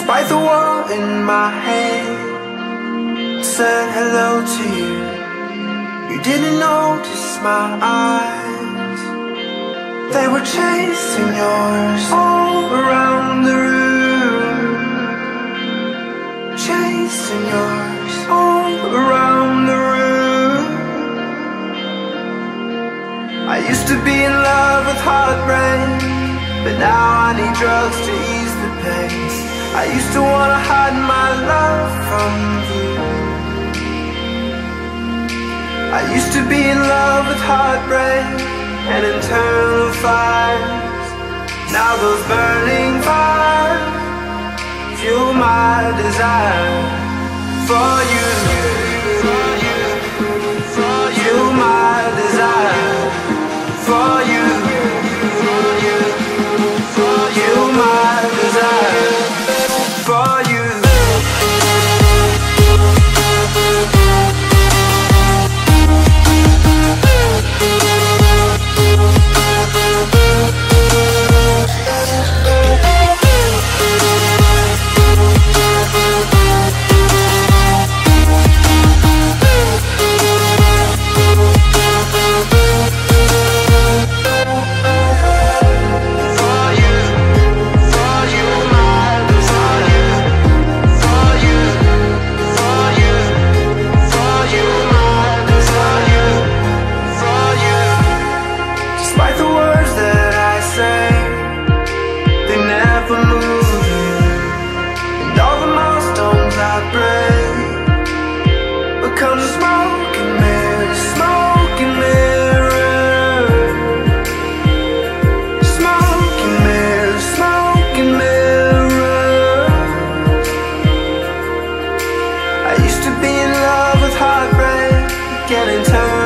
Despite the war in my head, I said hello to you. You didn't notice my eyes, they were chasing yours all around the room. Chasing yours all around the room. I used to be in love with heartbreak, but now I need drugs to ease the pain. I used to wanna hide my love from you. I used to be in love with heartbreak and internal fires. Now those burning fires fuel my desire for you. Fuel my desire for you. Fuel my desire for you. Getting turned